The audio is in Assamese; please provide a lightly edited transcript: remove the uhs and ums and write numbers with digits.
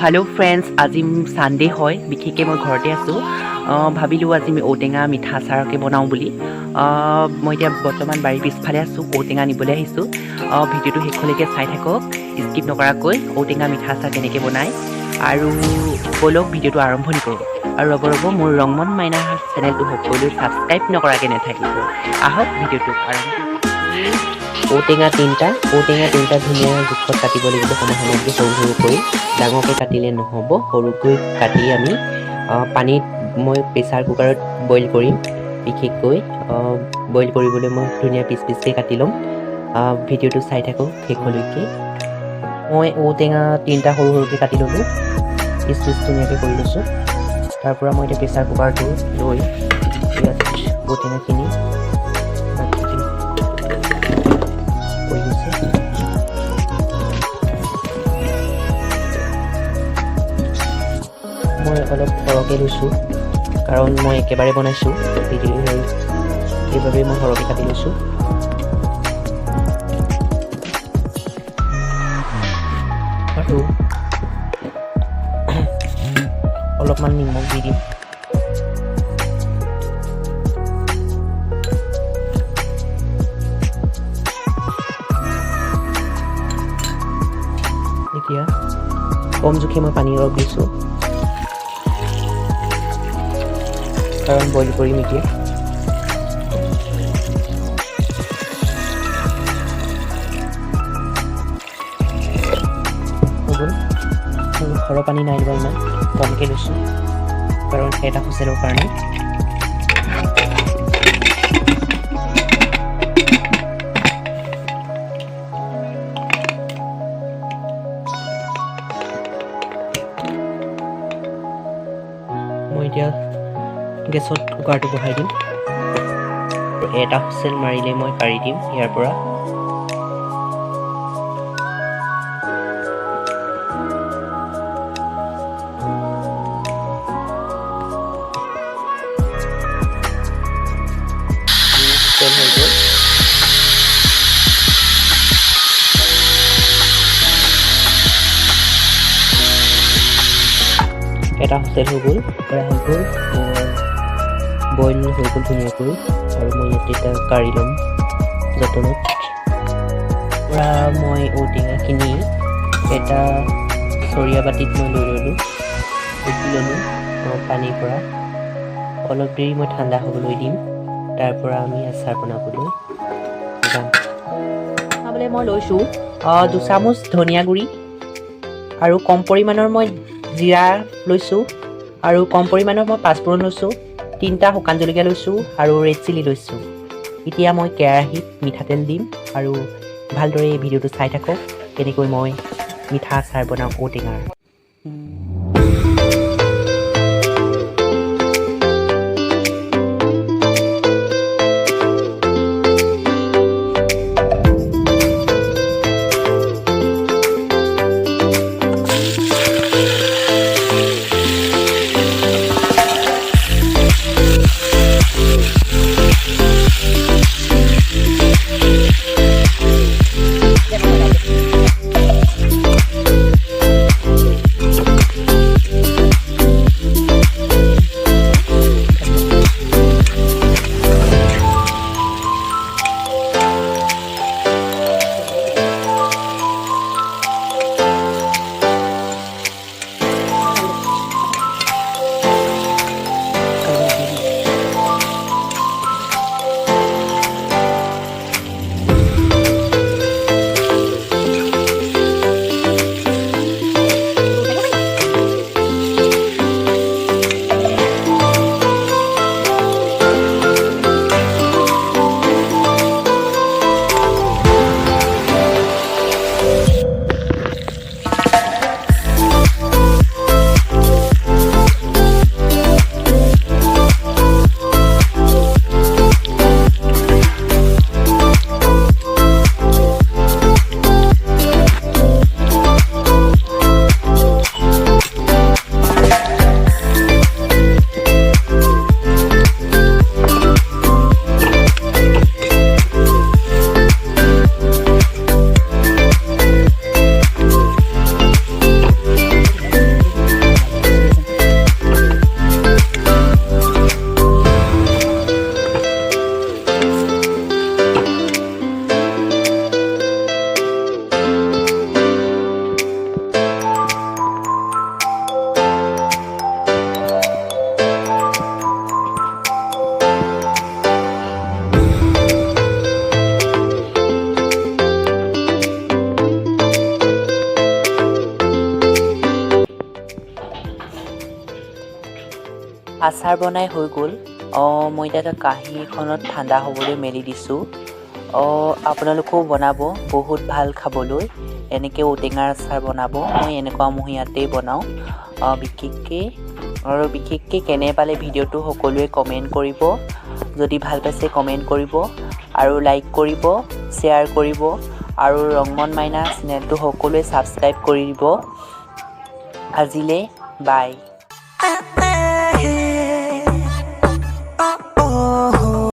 हेलो फ्रेंड्स आज सानडे है विशेषके मैं घरते आसो भाविलो आज औटेङा मिठा आचारके बनाऊँ बुली मैं बर्तमान बारीर पिछफाले आसो औटेङा निबले आहिसो भिडिओ शेषলৈকে চাই থাকক स्किप नकराকৈ औटेङा मिठा आचार केनेके बनाय आरो बोलक भिडिओ आरम्भणि करो और रब रब मोर रंगमन माइना चेनेलটো সকলোৱে সাবস্ক্ৰাইব নকৰাকে নাথাকিব आहक भिडिओ आरम्भ औटेङा तीनटा धुनिया জোখত কাটিব লাগিব সমসামগ্ৰী সৰু সৰুকৈ ডাঙৰকৈ কাটিলে নহ'ব সৰুকৈ কাটি আমি পানীত মই প্ৰেছাৰ কুকাৰত বইল কৰিম বিশেষকৈ বইল কৰিবলৈ মই ধুনিয়া পিচ পিচকৈ কাটি ল'ম ভিডিঅ'টো চাই থাকক শেষলৈকে মই ঔটেঙা তিনটা সৰু সৰুকৈ কাটি ল'লোঁ পিচ পিচ ধুনীয়াকৈ কৰি লৈছোঁ তাৰ পৰা মই এতিয়া প্ৰেছাৰ কুকাৰটো লৈ ইয়াত ঔটেঙাখিনি मैं अलग सरके लैसो कारण मैं एकेबारे बनाइसो সেইবাবে मैं सरके काटि लैसो आरो अलपमान निमख দি দিম এতিয়া কম জোখে मैं पानी অলপ দিছো कारण बॉइल करिम এতিয়া खर पानी नाइ दिबा इमान कमके লৈছো कारण এটা হুচেলৰ কাৰণে মই এতিয়া গেছত কুকাৰটো বহাই দিম এটা হুচেল মাৰিলে মই কাঢ়ি দিম ইয়াৰ পৰা এটা হুচেল হৈ গ'ল বইল হৈ গ'ল ধুনীয়াকৈ আৰু মই ইয়াতে এটা কাঢ়ি ল'ম যতনত পৰা মই ঔটেঙাখিনি এটা চৰিয়া বাতিত মই লৈ ল'লোঁ উঠি ল'লোঁ পানীৰ পৰা অলপ দেৰি মই ঠাণ্ডা হ'বলৈ দিম তাৰ পৰা আমি আচাৰ বনাবলৈ যাম খাবলৈ মই লৈছোঁ 2 চামুচ ধনিয়া গুড়ি আৰু কম পৰিমাণৰ মই জিৰা লৈছোঁ আৰু কম পৰিমাণৰ মই পাঁচফোৰণ লৈছোঁ 3টা শুকান জলকীয়া লৈছোঁ আৰু ৰেড চিলি লৈছোঁ এতিয়া মই কেৰাহীত মিঠাতেল দিম আৰু ভালদৰে এই ভিডিঅ'টো চাই থাকক কেনেকৈ মই মিঠা আচাৰ বনাওঁ ঔটেঙাৰ আচাৰ বনাই হৈ গ'ল। মই এতিয়া এটা কাঁহীখনত ঠাণ্ডা হ'বলৈ মেলি দিছোঁ। আপোনালোকেও বনাব, বহুত ভাল খাবলৈ। এনেকৈ ঔটেঙাৰ আচাৰ বনাব। মই এনেকুৱা মহীয়াতেই বনাওঁ বিশেষকৈ কেনে পালে ভিডিঅ'টো সকলোৱে কমেণ্ট কৰিব। যদি ভাল পাইছে কমেণ্ট কৰিব আৰু লাইক কৰিব, শ্বেয়াৰ কৰিব আৰু ৰংমন মাইনা চেনেলটো সকলোৱে ছাবস্ক্ৰাইব কৰি দিব। আজিলৈ বাই।